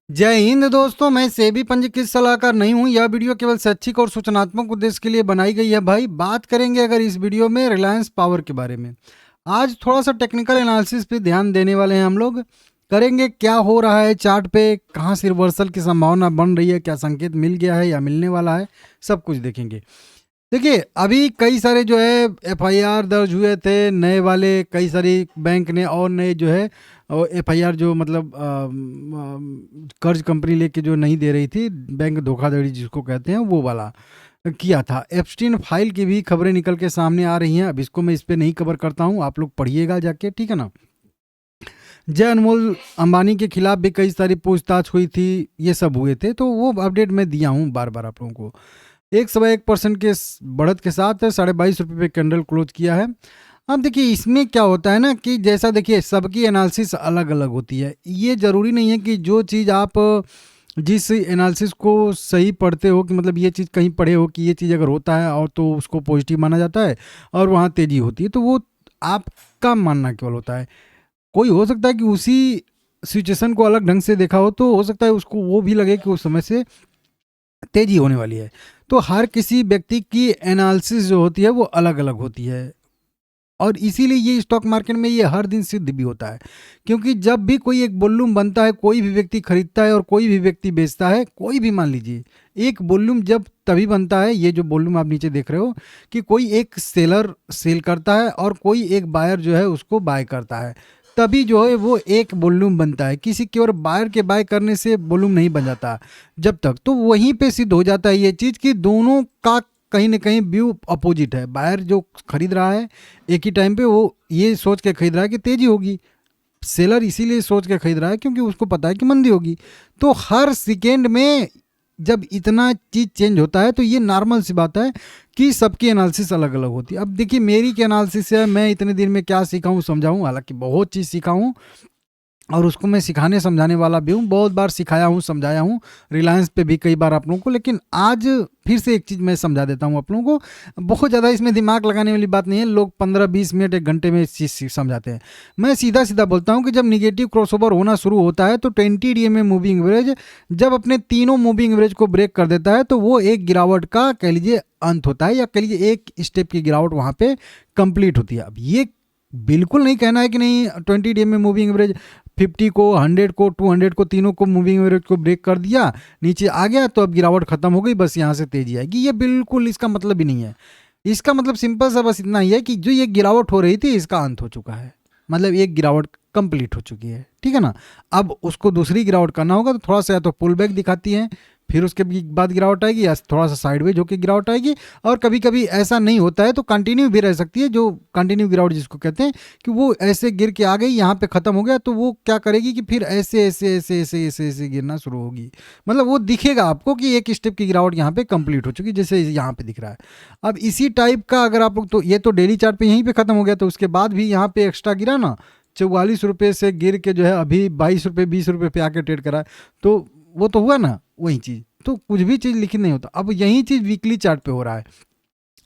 जय हिंद दोस्तों, मैं सेबी पंजीकृत सलाहकार नहीं हूं। यह वीडियो केवल शैक्षिक और सूचनात्मक उद्देश्य के लिए बनाई गई है। भाई बात करेंगे अगर इस वीडियो में रिलायंस पावर के बारे में। आज थोड़ा सा टेक्निकल एनालिसिस पे ध्यान देने वाले हैं हम लोग। करेंगे क्या हो रहा है चार्ट पे, कहाँ से रिवर्सल की संभावना बन रही है, क्या संकेत मिल गया है या मिलने वाला है, सब कुछ देखेंगे। देखिए अभी कई सारे जो है एफआईआर दर्ज हुए थे नए वाले, कई सारी बैंक ने और नए जो है एफआईआर जो मतलब कर्ज कंपनी लेके जो नहीं दे रही थी, बैंक धोखाधड़ी जिसको कहते हैं वो वाला किया था। एप्स्टीन फाइल की भी खबरें निकल के सामने आ रही हैं। अब इसको मैं इस पर नहीं कवर करता हूँ, आप लोग पढ़िएगा जाके, ठीक है ना। जय अनमोल अंबानी के खिलाफ भी कई सारी पूछताछ हुई थी, ये सब हुए थे, तो वो अपडेट मैं दिया हूँ बार बार आप लोगों को। 1.1% के बढ़त के साथ 22.5 रुपये पे कैंडल क्लोज किया है। अब देखिए इसमें क्या होता है ना कि जैसा देखिए सबकी एनालिसिस अलग अलग होती है। ये ज़रूरी नहीं है कि जो चीज़ आप जिस एनालिसिस को सही पढ़ते हो, कि मतलब ये चीज़ कहीं पढ़े हो कि ये चीज़ अगर होता है और तो उसको पॉजिटिव माना जाता है और वहाँ तेज़ी होती है, तो वो आपका मानना केवल होता है। कोई हो सकता है कि उसी सिचुएशन को अलग ढंग से देखा हो, तो हो सकता है उसको वो भी लगे कि उस समय से तेजी होने वाली है। तो हर किसी व्यक्ति की एनालिसिस जो होती है वो अलग अलग होती है, और इसीलिए ये स्टॉक मार्केट में ये हर दिन सिद्ध भी होता है। क्योंकि जब भी कोई एक वॉल्यूम बनता है, कोई भी व्यक्ति खरीदता है और कोई भी व्यक्ति बेचता है, कोई भी मान लीजिए, एक वॉल्यूम जब तभी बनता है, ये जो वॉल्यूम आप नीचे देख रहे हो, कि कोई एक सेलर सेल करता है और कोई एक बायर जो है उसको बाय करता है, तभी जो है वो एक वॉल्यूम बनता है। किसी केवल बायर के बाय करने से वॉल्यूम नहीं बन जाता जब तक। तो वहीं पे सिद्ध हो जाता है ये चीज़ कि दोनों का कहीं ना कहीं व्यू अपोजिट है। बायर जो खरीद रहा है एक ही टाइम पे, वो ये सोच के खरीद रहा है कि तेजी होगी, सेलर इसीलिए सोच के खरीद रहा है क्योंकि उसको पता है कि मंदी होगी। तो हर सेकेंड में जब इतना चीज़ चेंज होता है, तो ये नॉर्मल सी बात है कि सबकी एनालिसिस अलग अलग होती है। अब देखिए मेरी क्या एनालिसिस है, मैं इतने दिन में क्या सीखा हूँ समझाऊँ, हालांकि बहुत चीज़ सीखा हूँ और उसको मैं सिखाने समझाने वाला भी हूँ, बहुत बार सिखाया हूँ समझाया हूँ, रिलायंस पे भी कई बार आप लोगों को। लेकिन आज फिर से एक चीज़ मैं समझा देता हूँ आप लोगों को। बहुत ज़्यादा इसमें दिमाग लगाने वाली बात नहीं है, लोग 15-20 मिनट एक घंटे में इस चीज़ समझाते हैं। मैं सीधा सीधा बोलता हूँ कि जब निगेटिव क्रॉसओवर होना शुरू होता है, तो 20 DMA मूविंग एवरेज जब अपने तीनों मूविंग एवरेज को ब्रेक कर देता है, तो वो एक गिरावट का कह लीजिए अंत होता है, या कह लीजिए एक स्टेप की गिरावट वहाँ पे कंप्लीट होती है। अब ये बिल्कुल नहीं कहना है कि नहीं 20 DMA मूविंग एवरेज 50 को, 100 को, 200 को, तीनों को मूविंग एवरेज को ब्रेक कर दिया, नीचे आ गया, तो अब गिरावट खत्म हो गई, बस यहाँ से तेजी आएगी, ये बिल्कुल इसका मतलब भी नहीं है। इसका मतलब सिंपल सा बस इतना ही है कि जो ये गिरावट हो रही थी इसका अंत हो चुका है, मतलब एक गिरावट कंप्लीट हो चुकी है, ठीक है ना। अब उसको दूसरी गिरावट करना होगा, तो थोड़ा सा या तो पुल बैक दिखाती है, फिर उसके बाद गिरावट आएगी, या थोड़ा सा साइडवेज होकर गिरावट आएगी, और कभी कभी ऐसा नहीं होता है तो कंटिन्यू भी रह सकती है, जो कंटिन्यू गिरावट जिसको कहते हैं, कि वो ऐसे गिर के आ गई, यहाँ पे खत्म हो गया, तो वो क्या करेगी कि फिर ऐसे ऐसे ऐसे ऐसे ऐसे ऐसे गिरना शुरू होगी। मतलब वो दिखेगा आपको कि एक स्टेप की गिरावट यहाँ पे कंप्लीट हो चुकी, जैसे यहाँ पे दिख रहा है। अब इसी टाइप का अगर आप लोग, तो ये तो डेली चार्ट पे यहीं पे खत्म हो गया, तो उसके बाद भी यहाँ पे एक्स्ट्रा गिरा ना, 44 रुपये से गिर के जो है अभी 22 रुपये 20 रुपये पे आके ट्रेड करा है, तो वो तो हुआ ना वही चीज़। तो कुछ भी चीज़ लिखित नहीं होता। अब यही चीज़ वीकली चार्ट पे हो रहा है।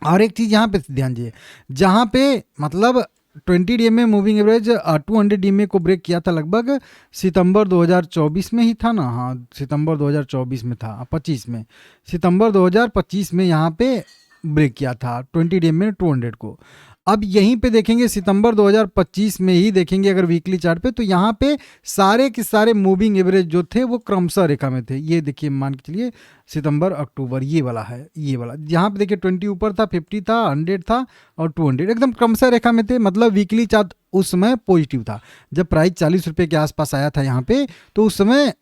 और एक चीज़ यहाँ पे ध्यान दीजिए, जहाँ पे मतलब 20 DMA मूविंग एवरेज 200 DMA को ब्रेक किया था लगभग सितंबर 2024 में ही था ना, हाँ सितंबर 2024 में था, 25 में, सितंबर 2025 में यहाँ पे ब्रेक किया था 20 DMA 200 को। अब यहीं पे देखेंगे सितंबर 2025 में ही देखेंगे अगर वीकली चार्ट पे, तो यहाँ पे सारे के सारे मूविंग एवरेज जो थे वो क्रमशः रेखा में थे। ये देखिए मान के चलिए सितंबर अक्टूबर ये वाला है, ये वाला यहाँ पे देखिए 20 ऊपर था, 50 था, 100 था और 200 एकदम क्रमशः रेखा में थे। मतलब वीकली चार्ट उस समय पॉजिटिव था। जब प्राइस 40 रुपये के आसपास आया था यहाँ पे, तो उस समय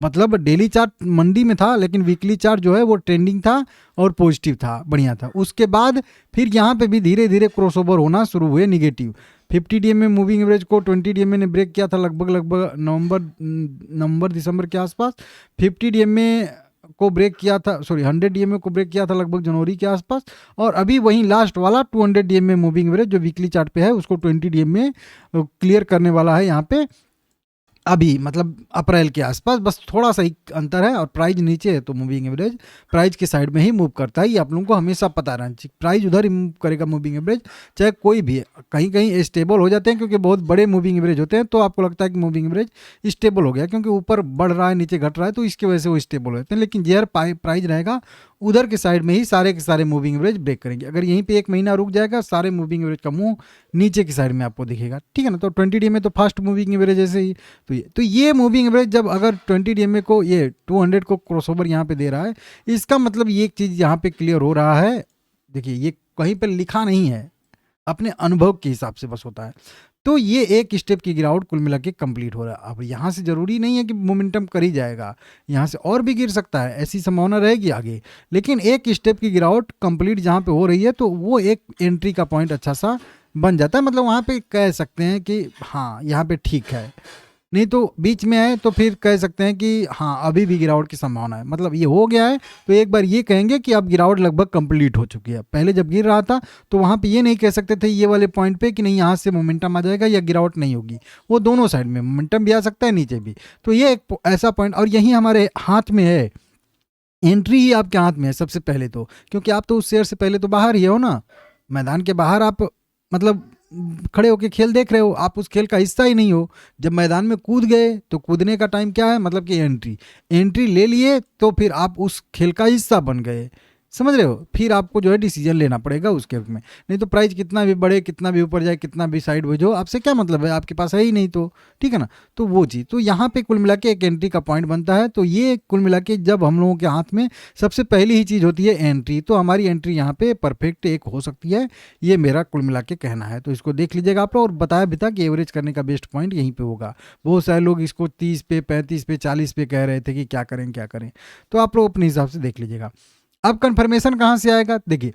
मतलब डेली चार्ट मंडी में था, लेकिन वीकली चार्ट जो है वो ट्रेंडिंग था और पॉजिटिव था, बढ़िया था। उसके बाद फिर यहाँ पे भी धीरे धीरे क्रॉसओवर होना शुरू हुए निगेटिव। 50 DMA मूविंग एवरेज को 20 DMA ने ब्रेक किया था लगभग नवंबर दिसंबर के आसपास। 50 DMA को ब्रेक किया था, सॉरी 100 DMA को ब्रेक किया था लगभग जनवरी के आसपास। और अभी वहीं लास्ट वाला 200 DMA मूविंग एवरेज जो वीकली चार्ट पे है, उसको 20 DMA क्लियर करने वाला है यहाँ पे अभी मतलब अप्रैल के आसपास, बस थोड़ा सा ही अंतर है। और प्राइस नीचे है तो मूविंग एवरेज प्राइस के साइड में ही मूव करता है। ये आप लोगों को हमेशा पता रहना चाहिए, प्राइस उधर ही मूव करेगा मूविंग एवरेज, चाहे कोई भी है। कहीं कहीं स्टेबल हो जाते हैं क्योंकि बहुत बड़े मूविंग एवरेज होते हैं, तो आपको लगता है कि मूविंग एवरेज स्टेबल हो गया क्योंकि ऊपर बढ़ रहा है नीचे घट रहा है, तो इसकी वजह से वो स्टेबल हो जाते हैं। लेकिन जेयर प्राइस रहेगा उधर के साइड में ही सारे के सारे मूविंग एवरेज ब्रेक करेंगे। अगर यहीं पे एक महीना रुक जाएगा, सारे मूविंग एवरेज का मुंह नीचे की साइड में आपको दिखेगा, ठीक है ना। तो 20 डे में तो फास्ट मूविंग एवरेज ऐसे ही, तो ये मूविंग एवरेज जब अगर 20 DMA को ये 200 को क्रॉसओवर यहाँ पे दे रहा है, इसका मतलब ये एक चीज़ यहाँ पे क्लियर हो रहा है। देखिए ये कहीं पर लिखा नहीं है, अपने अनुभव के हिसाब से बस होता है। तो ये एक स्टेप की गिरावट कुल मिला के कंप्लीट हो रहा है। अब यहाँ से ज़रूरी नहीं है कि मोमेंटम कर ही जाएगा, यहाँ से और भी गिर सकता है, ऐसी संभावना रहेगी आगे। लेकिन एक स्टेप की गिरावट कंप्लीट जहाँ पे हो रही है, तो वो एक एंट्री का पॉइंट अच्छा सा बन जाता है। मतलब वहाँ पे कह सकते हैं कि हाँ यहाँ पे ठीक है। नहीं तो बीच में है तो फिर कह सकते हैं कि हाँ अभी भी गिरावट की संभावना है। मतलब ये हो गया है तो एक बार ये कहेंगे कि अब गिरावट लगभग कंप्लीट हो चुकी है। पहले जब गिर रहा था तो वहाँ पे ये नहीं कह सकते थे ये वाले पॉइंट पे कि नहीं यहाँ से मोमेंटम आ जाएगा या गिरावट नहीं होगी। वो दोनों साइड में मोमेंटम भी आ सकता है, नीचे भी। तो ये एक ऐसा पॉइंट, और यही हमारे हाथ में है, एंट्री ही आपके हाथ में है सबसे पहले तो, क्योंकि आप तो उस शेयर से पहले तो बाहर ही हो ना, मैदान के बाहर आप मतलब खड़े होके खेल देख रहे हो, आप उस खेल का हिस्सा ही नहीं हो। जब मैदान में कूद गए तो कूदने का टाइम क्या है, मतलब कि एंट्री ले लिए तो फिर आप उस खेल का हिस्सा बन गए, समझ रहे हो। फिर आपको जो है डिसीजन लेना पड़ेगा उस केस में। नहीं तो प्राइस कितना भी बढ़े, कितना भी ऊपर जाए, कितना भी साइड हो, आपसे क्या मतलब है, आपके पास है ही नहीं तो, ठीक है ना। तो वो चीज़ तो यहाँ पे कुल मिला के एक एंट्री का पॉइंट बनता है। तो ये कुल मिला के जब हम लोगों के हाथ में सबसे पहली ही चीज़ होती है एंट्री, तो हमारी एंट्री यहाँ पे परफेक्ट एक हो सकती है। ये मेरा कुल मिला के कहना है। तो इसको देख लीजिएगा आप लोग। और बताया भी था कि एवरेज करने का बेस्ट पॉइंट यहीं पे होगा। बहुत सारे लोग इसको 30 पे, 35 पे, 40 पे कह रहे थे कि क्या करें क्या करें, तो आप लोग अपने हिसाब से देख लीजिएगा। अब कंफर्मेशन कहाँ से आएगा, देखिए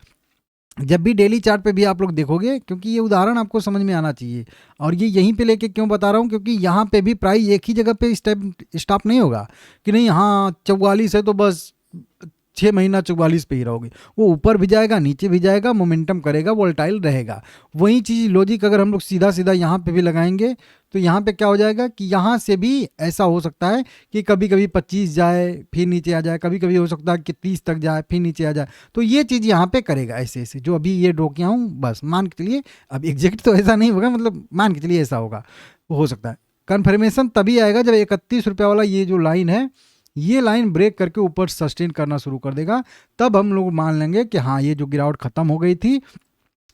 जब भी डेली चार्ट पे भी आप लोग देखोगे, क्योंकि ये उदाहरण आपको समझ में आना चाहिए। और ये यहीं पे लेके क्यों बता रहा हूँ, क्योंकि यहाँ पे भी प्राइस एक ही जगह पे स्टॉप नहीं होगा कि नहीं हाँ 44 है तो बस 6 महीना 44 पे ही रहोगे। वो ऊपर भी जाएगा, नीचे भी जाएगा, मोमेंटम करेगा, वोलेटाइल रहेगा। वही चीज़ लॉजिक अगर हम लोग सीधा सीधा यहाँ पे भी लगाएंगे तो यहाँ पे क्या हो जाएगा कि यहाँ से भी ऐसा हो सकता है कि कभी कभी 25 जाए फिर नीचे आ जाए, कभी कभी हो सकता है कि 30 तक जाए फिर नीचे आ जाए। तो ये चीज़ यहाँ पे करेगा ऐसे ऐसे, जो अभी ये ड्रॉ किया हूँ, बस मान के चलिए। अब एग्जैक्ट तो ऐसा नहीं होगा, मतलब मान के चलिए ऐसा होगा, हो सकता है। कन्फर्मेशन तभी आएगा जब 31 रुपये वाला ये जो लाइन है, ये लाइन ब्रेक करके ऊपर सस्टेन करना शुरू कर देगा। तब हम लोग मान लेंगे कि हाँ ये जो गिरावट खत्म हो गई थी,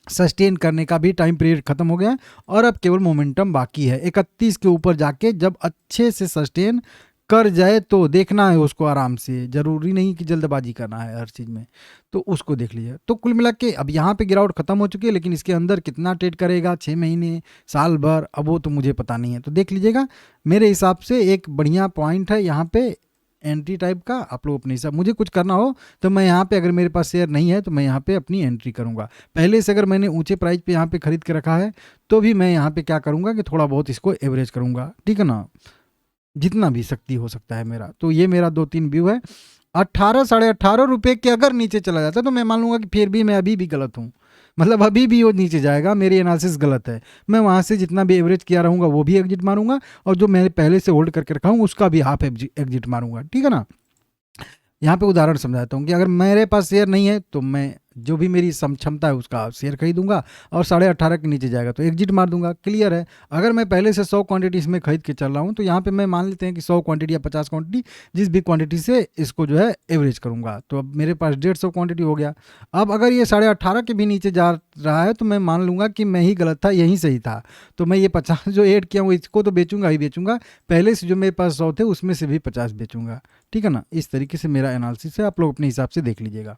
सस्टेन करने का भी टाइम पीरियड खत्म हो गया और अब केवल मोमेंटम बाकी है। 31 के ऊपर जाके जब अच्छे से सस्टेन कर जाए तो देखना है उसको आराम से, जरूरी नहीं कि जल्दबाजी करना है हर चीज़ में, तो उसको देख लीजिए। तो कुल मिला के अब यहाँ पे गिरावट खत्म हो चुकी है, लेकिन इसके अंदर कितना ट्रेड करेगा, 6 महीने, साल भर, अब वो तो मुझे पता नहीं है। तो देख लीजिएगा, मेरे हिसाब से एक बढ़िया पॉइंट है यहाँ पे एंट्री टाइप का। आप लोग अपने हिसाब, मुझे कुछ करना हो तो मैं यहाँ पे, अगर मेरे पास शेयर नहीं है तो मैं यहाँ पे अपनी एंट्री करूँगा। पहले से अगर मैंने ऊंचे प्राइस पे यहाँ पे खरीद के रखा है तो भी मैं यहाँ पे क्या करूँगा कि थोड़ा बहुत इसको एवरेज करूँगा, ठीक है ना, जितना भी शक्ति हो सकता है मेरा। तो ये मेरा 2-3 व्यू है। 18 साढ़े 18 रुपये के अगर नीचे चला जाता है तो मैं मान लूँगा कि फिर भी मैं अभी भी गलत हूँ, मतलब अभी भी वो नीचे जाएगा, मेरी एनालिसिस गलत है। मैं वहाँ से जितना भी एवरेज किया रहूँगा वो भी एग्जिट मारूंगा, और जो मैंने पहले से होल्ड करके रखा हूँ उसका भी हाफ एग्जिट मारूंगा, ठीक है ना। यहाँ पे उदाहरण समझाता हूँ कि अगर मेरे पास शेयर नहीं है तो मैं जो भी मेरी क्षमता है उसका शेयर खरीदूंगा, और 18.5 के नीचे जाएगा तो एग्जिट मार दूंगा, क्लियर है। अगर मैं पहले से 100 क्वांटिटी इसमें खरीद के चल रहा हूँ तो यहाँ पे मैं मान लेते हैं कि 100 क्वांटिटी या 50 क्वांटिटी, जिस भी क्वांटिटी से इसको जो है एवरेज करूँगा, तो अब मेरे पास 150 क्वांटिटी हो गया। अब अगर ये 18.5 के भी नीचे जा रहा है तो मैं मान लूँगा कि मैं ही गलत था, यहीं सही था। तो मैं ये 50 जो ऐड किया हूँ इसको तो बेचूंगा ही बेचूंगा, पहले से जो मेरे पास 100 थे उसमें से भी 50 बेचूंगा, ठीक है ना। इस तरीके से मेरा एनालिसिस है, आप लोग अपने हिसाब से देख लीजिएगा।